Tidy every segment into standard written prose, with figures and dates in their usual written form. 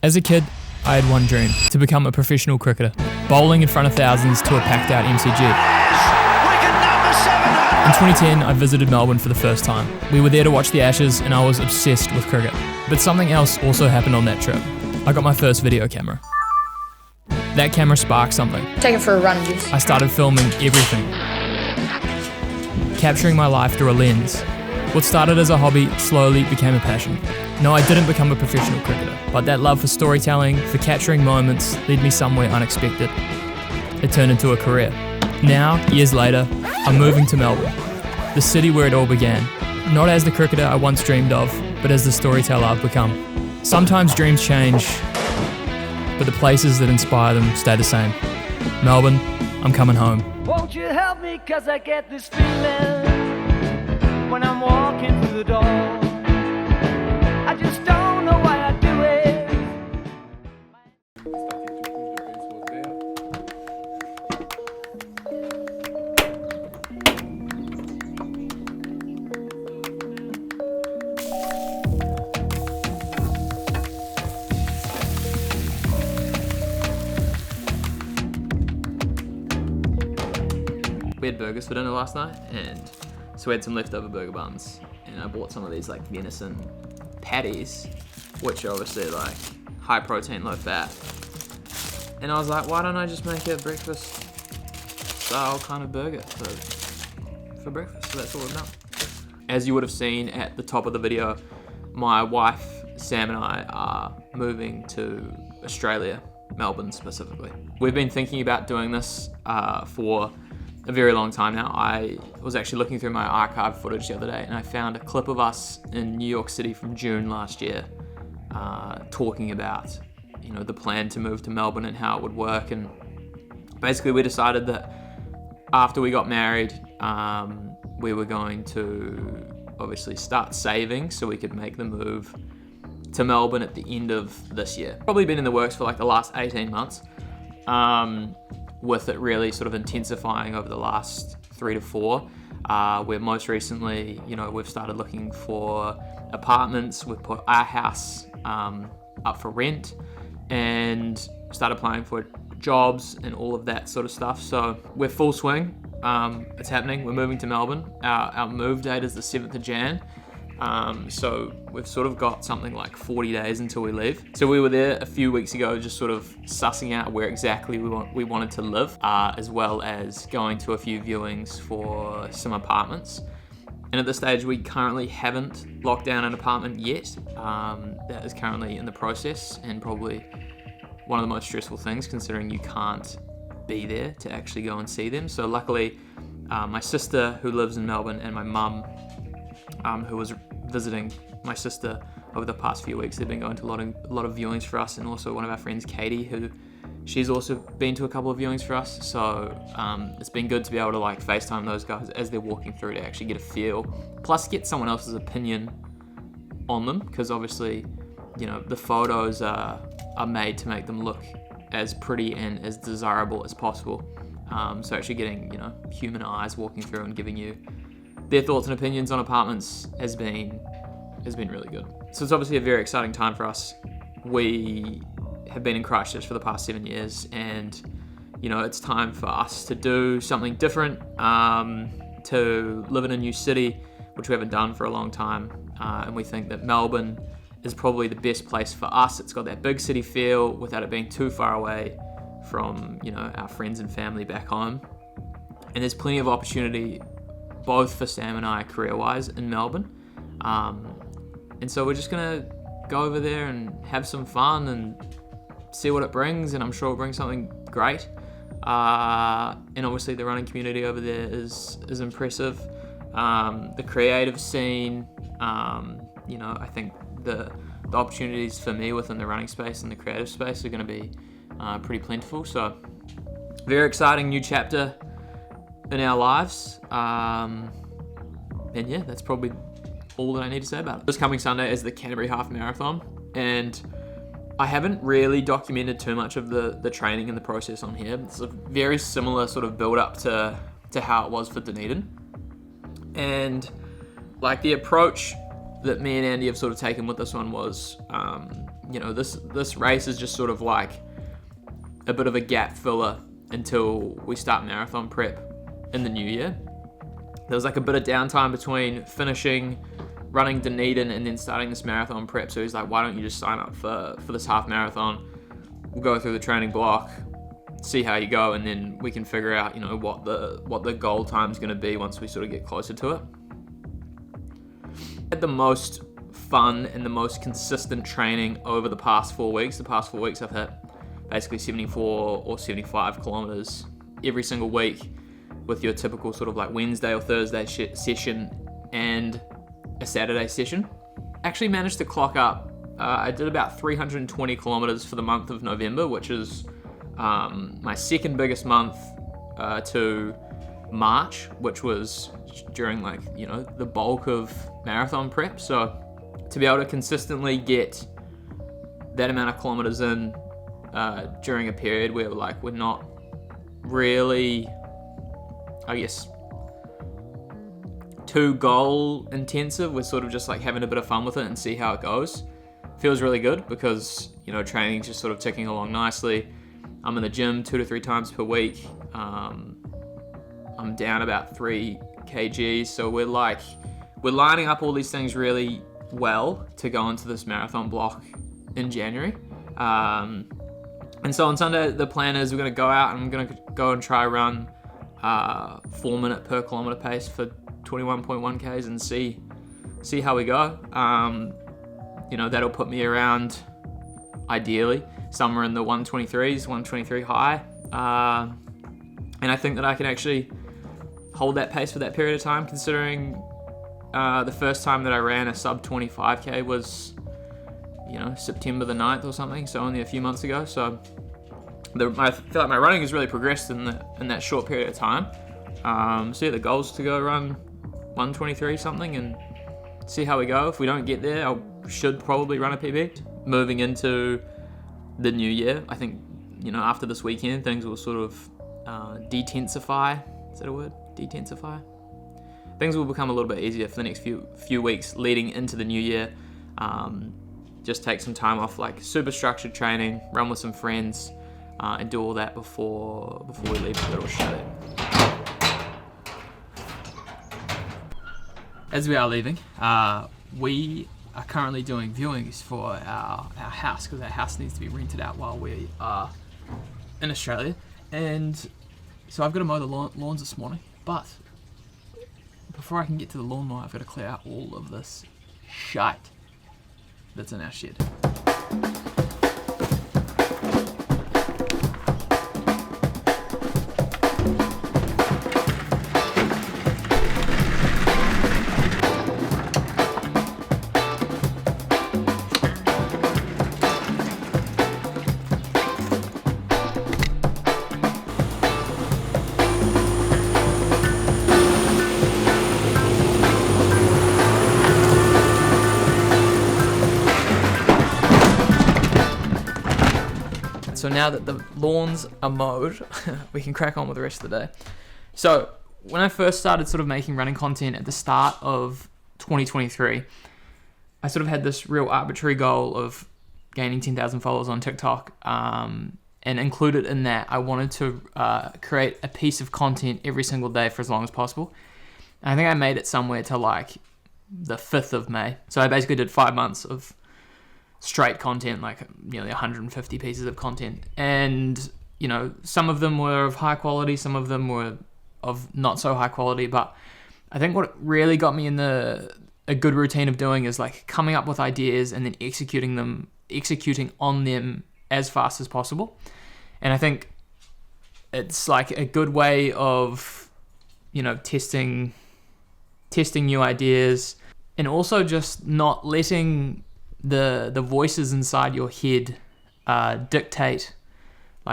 As a kid, I had one dream, to become a professional cricketer, bowling in front of thousands to a packed out MCG. In 2010, I visited Melbourne for the first time. We were there to watch the Ashes and I was obsessed with cricket. But something else also happened on that trip. I got my first video camera. That camera sparked something. Take it for a run, Juice. I started filming everything, capturing my life through a lens. What started as a hobby slowly became a passion. No, I didn't become a professional cricketer, but that love for storytelling, for capturing moments, led me somewhere unexpected. It turned into a career. Now, years later, I'm moving to Melbourne, the city where it all began. Not as the cricketer I once dreamed of, but as the storyteller I've become. Sometimes dreams change, but the places that inspire them stay the same. Melbourne, I'm coming home. Won't you help me, 'cause I get this feeling when I'm walking through the door. I just don't know why I do it. We had burgers for dinner last night, and so we had some leftover burger buns, and I bought some of these like venison patties, which are obviously like high protein, low fat. And I was like, why don't I just make a breakfast style kind of burger for breakfast? So that's all I've done. As you would have seen at the top of the video, my wife, Sam, and I are moving to Australia, Melbourne specifically. We've been thinking about doing this for a very long time now. I was actually looking through my archive footage the other day and I found a clip of us in New York City from June last year talking about, you know, the plan to move to Melbourne and how it would work. And basically we decided that after we got married, we were going to obviously start saving so we could make the move to Melbourne at the end of this year. Probably been in the works for like the last 18 months. With it really sort of intensifying over the last 3 to 4, where most recently, you know, we've started looking for apartments, we've put our house up for rent, and started applying for jobs and all of that sort of stuff. So we're full swing, it's happening, we're moving to Melbourne. Our move date is the 7th of Jan. So we've sort of got something like 40 days until we leave. So we were there a few weeks ago just sort of sussing out where exactly we wanted to live, as well as going to a few viewings for some apartments. And at this stage, we currently haven't locked down an apartment yet. That is currently in the process and probably one of the most stressful things considering you can't be there to actually go and see them. So luckily, my sister who lives in Melbourne and my mum, who was visiting my sister over the past few weeks. They've been going to a lot of viewings for us, and also one of our friends, Katie, who she's also been to a couple of viewings for us. So it's been good to be able to like FaceTime those guys as they're walking through to actually get a feel, plus get someone else's opinion on them, because obviously, you know, the photos are made to make them look as pretty and as desirable as possible. So actually getting, you know, human eyes walking through and giving you their thoughts and opinions on apartments has been really good. So it's obviously a very exciting time for us. We have been in Christchurch for the past 7 years, and you know, it's time for us to do something different, to live in a new city, which we haven't done for a long time. And we think that Melbourne is probably the best place for us. It's got that big city feel without it being too far away from, you know, our friends and family back home. And there's plenty of opportunity both for Sam and I career-wise in Melbourne. And so we're just gonna go over there and have some fun and see what it brings, and I'm sure it'll bring something great. And obviously the running community over there is impressive. The creative scene, you know, I think the opportunities for me within the running space and the creative space are gonna be pretty plentiful. So very exciting new chapter in our lives. And yeah, that's probably all that I need to say about it. This coming Sunday is the Canterbury Half Marathon, and I haven't really documented too much of the training and the process on here. It's a very similar sort of build up to how it was for Dunedin. And like the approach that me and Andy have sort of taken with this one was this race is just sort of like a bit of a gap filler until we start marathon prep in the new year. There was like a bit of downtime between finishing running Dunedin and then starting this marathon prep. So he's like, why don't you just sign up for this half marathon? We'll go through the training block, see how you go, and then we can figure out, what the goal time's going to be once we sort of get closer to it. Had the most fun and the most consistent training over the past 4 weeks. The past 4 weeks I've hit basically 74 or 75 kilometers every single week, with your typical sort of like Wednesday or Thursday session and a Saturday session. Actually managed to clock up. I did about 320 kilometers for the month of November, which is my second biggest month to March, which was during the bulk of marathon prep. So to be able to consistently get that amount of kilometers in during a period where we're not really, I guess, too goal intensive, we're sort of just like having a bit of fun with it and see how it goes. Feels really good because training's just sort of ticking along nicely. I'm in the gym 2 to 3 times per week. I'm down about 3 kgs, so we're lining up all these things really well to go into this marathon block in January. And so on Sunday the plan is we're going to go out and I'm going to go and try run 4 minute per kilometer pace for 21.1 k's and see how we go. That'll put me around, ideally, somewhere in the 123s, 123 high. And I think that I can actually hold that pace for that period of time, considering the first time that I ran a sub 25k was, September the 9th or something, so only a few months ago. So I feel like my running has really progressed in that short period of time. So yeah, the goal is to go run 123 something and see how we go. If we don't get there, I should probably run a PB. Moving into the new year, I think, after this weekend, things will sort of detensify. Is that a word? Detensify? Things will become a little bit easier for the next few weeks leading into the new year. Just take some time off, super structured training, run with some friends, and do all that before we leave the little chalet. As we are leaving, we are currently doing viewings for our house, because our house needs to be rented out while we are in Australia. And so I've got to mow the lawns this morning, but before I can get to the lawnmower, I've got to clear out all of this shite that's in our shed. So now that the lawns are mowed, we can crack on with the rest of the day. So when I first started sort of making running content at the start of 2023, I sort of had this real arbitrary goal of gaining 10,000 followers on TikTok. And included in that, I wanted to create a piece of content every single day for as long as possible. And I think I made it somewhere to the 5th of May. So I basically did 5 months of straight content, nearly 150 pieces of content. And, some of them were of high quality, some of them were of not so high quality. But I think what really got me in a good routine of doing is coming up with ideas and then executing on them as fast as possible. And I think it's a good way of, testing new ideas, and also just not letting the voices inside your head dictate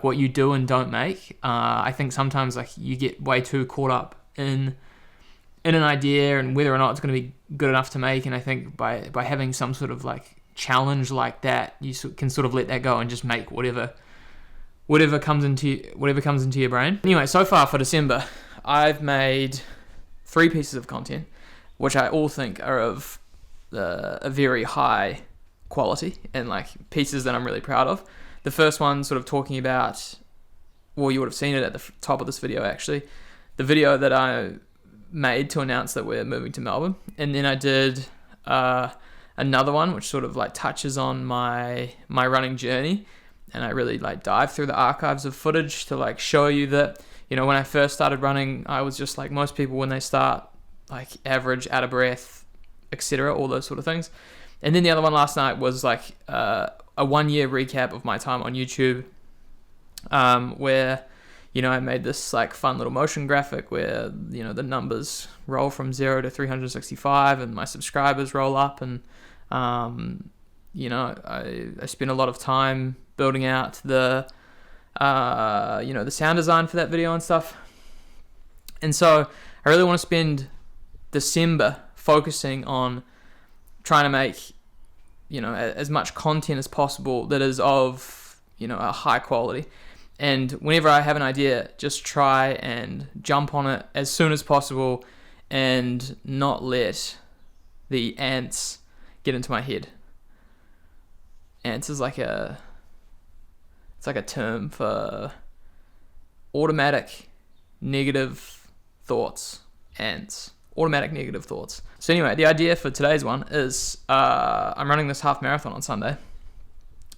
what you do and don't make. I think sometimes you get way too caught up in an idea and whether or not it's going to be good enough to make. And I think by having some sort of challenge like that, you can sort of let that go and just make whatever comes into your brain. Anyway, so far for December, I've made 3 pieces of content, which I all think are of a very high quality and like pieces that I'm really proud of. The first one sort of talking about, well, you would have seen it at the top of this video actually, the video that I made to announce that we're moving to Melbourne. And then I did another one which sort of like touches on my running journey, and I really like dive through the archives of footage to like show you that, you know, when I first started running, I was just like most people when they start, like average, out of breath, etc., all those sort of things. And then the other one last night was like a 1 year recap of my time on YouTube, where, you know, I made this like fun little motion graphic where, you know, the numbers roll from 0 to 365 and my subscribers roll up, and you know, I spent a lot of time building out the you know, the sound design for that video and stuff. And so I really want to spend December focusing on trying to make, you know, as much content as possible that is of, you know, a high quality. And whenever I have an idea, just try and jump on it as soon as possible and not let the ants get into my head. Ants is like it's like a term for automatic negative thoughts. Ants. Automatic negative thoughts. So anyway, the idea for today's one is I'm running this half marathon on Sunday,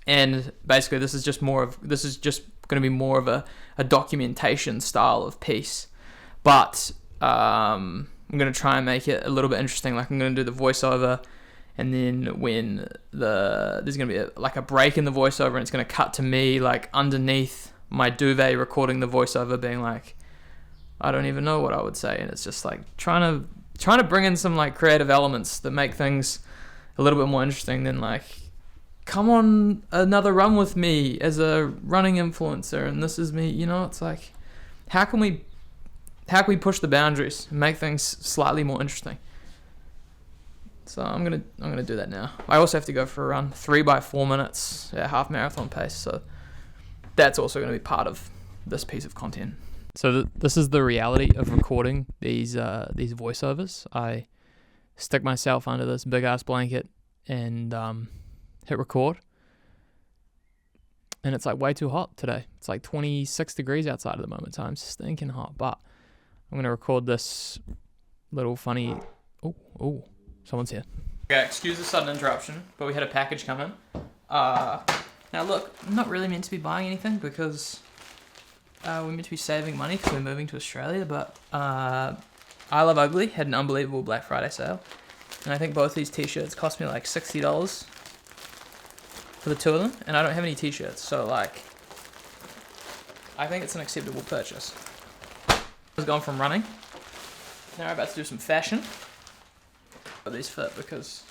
and basically this is just going to be more of a documentation style of piece, but I'm going to try and make it a little bit interesting. Like I'm going to do the voiceover, and then when there's going to be like a break in the voiceover, and it's going to cut to me like underneath my duvet recording the voiceover, being like, I don't even know what I would say. And it's just like trying to bring in some like creative elements that make things a little bit more interesting than like, come on another run with me as a running influencer and this is me, you know. It's like, how can we push the boundaries and make things slightly more interesting? So I'm gonna do that now. I also have to go for a run, 3 by 4 minutes at half marathon pace, so that's also going to be part of this piece of content. So this is the reality of recording these voiceovers. I stick myself under this big ass blanket and hit record, and it's like way too hot today. It's like 26 degrees outside at the moment. So I'm stinking hot, but I'm gonna record this little funny. Oh, someone's here. Okay, excuse the sudden interruption, but we had a package come in. Now look, I'm not really meant to be buying anything because we're meant to be saving money because we're moving to Australia, but I Love Ugly had an unbelievable Black Friday sale, and I think both these t-shirts cost me like $60 for the two of them, and I don't have any t-shirts, so like, I think it's an acceptable purchase. I was going from running, now we're about to do some fashion. But these fit because,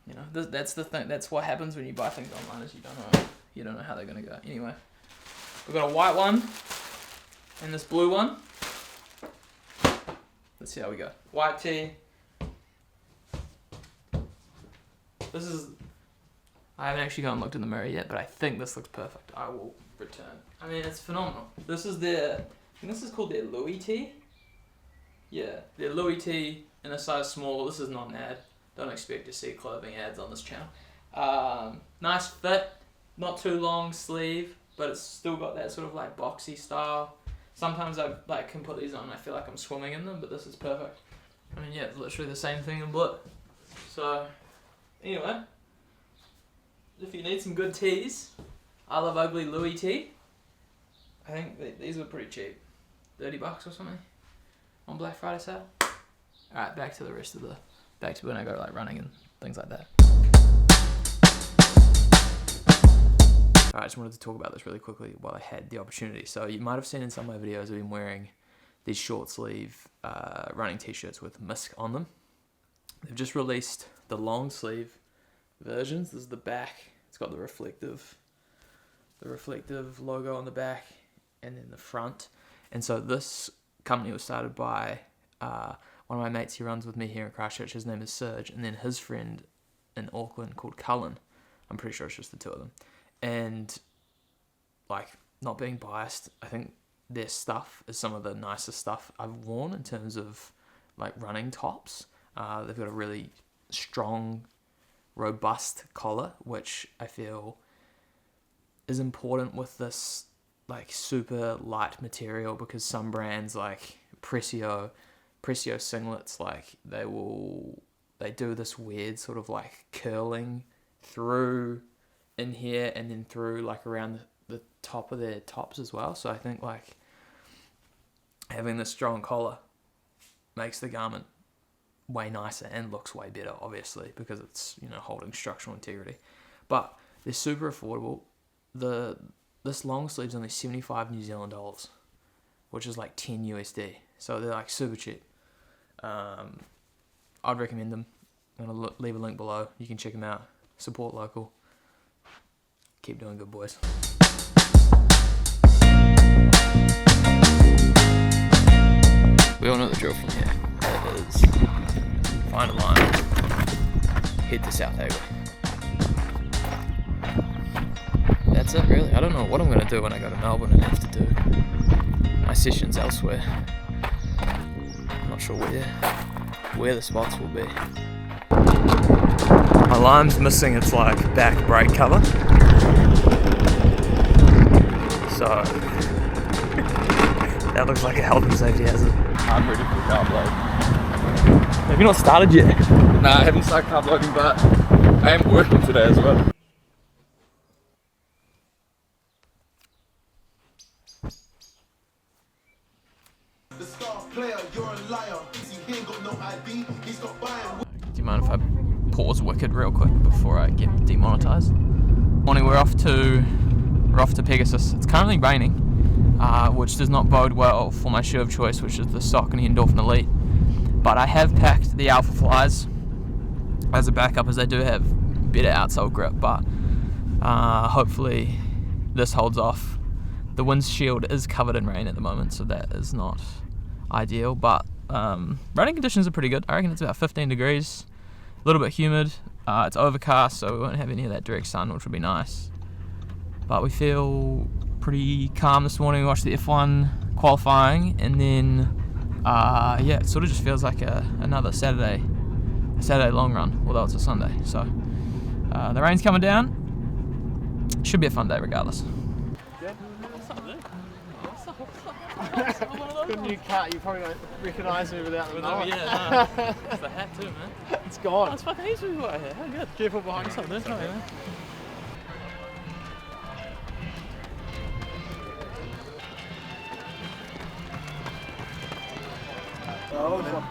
you know, that's the thing. That's what happens when you buy things online, is you don't know how they're gonna go. Anyway, we've got a white one and this blue one. Let's see how we go. White tee. This is. I haven't actually gone and looked in the mirror yet, but I think this looks perfect. I will return. I mean, it's phenomenal. This is I think this is called their Louis tee. Yeah, their Louis tee in a size smaller. This is not an ad. Don't expect to see clothing ads on this channel. Nice fit, not too long sleeve, but it's still got that sort of like boxy style. Sometimes I like can put these on and I feel like I'm swimming in them, but this is perfect. I mean, yeah, it's literally the same thing in blue. So, anyway, if you need some good tees, I Love Ugly Louis tee. I think these were pretty cheap, $30 or something on Black Friday sale. Alright, back to when I go like running and things like that. Alright, I just wanted to talk about this really quickly while I had the opportunity. So you might have seen in some of my videos I've been wearing these short sleeve running t-shirts with Musk on them. They've just released the long sleeve versions. This is the back. It's got the reflective logo on the back and then the front. And so this company was started by one of my mates. He runs with me here in Christchurch. His name is Serge, and then his friend in Auckland called Cullen. I'm pretty sure it's just the two of them. And like, not being biased, I think their stuff is some of the nicest stuff I've worn in terms of like running tops. They've got a really strong robust collar, which I feel is important with this like super light material, because some brands like Precio singlets, like they do this weird sort of like curling through in here and then through like around the top of their tops as well. So I think like having this strong collar makes the garment way nicer and looks way better, obviously, because it's, you know, holding structural integrity. But they're super affordable. This long sleeve's only 75 New Zealand dollars, which is like 10 USD. So they're like super cheap. I'd recommend them. I'm gonna leave a link below. You can check them out. Support local. Keep doing good, boys. We all know the drill from here. It is find a line, head to South Hayward. That's it, really. I don't know what I'm going to do when I go to Melbourne and have to do my sessions elsewhere. I'm not sure where the spots will be. My lime's missing its like back brake cover, so that looks like a health and safety hazard. I'm ready for carb load. Have you not started yet? Nah, I haven't started carb loading, but I am working today as well. The star player, you're a liar. He ain't got no ID, he's got buying. Do you mind if I pause Wicked real quick before I get demonetized? Morning, we're off to Pegasus. It's currently raining, which does not bode well for my shoe of choice, which is the Saucony Endorphin Elite. But I have packed the Alpha Flies as a backup, as they do have better outsole grip, but hopefully this holds off. The windshield is covered in rain at the moment, so that is not ideal, but running conditions are pretty good. I reckon it's about 15 degrees, a little bit humid. It's overcast, so we won't have any of that direct sun, which would be nice. But we feel pretty calm this morning. We watched the F1 qualifying, and then yeah, it sort of just feels like another Saturday long run, although it's a Sunday. So the rain's coming down. Should be a fun day regardless. Good new cut, you probably won't recognise me without the knob. Yeah, no. It's the hat too, man. It's gone. Oh, it's fucking easy right here. How good. Careful behind you. Something, isn't it, man? Oh, no.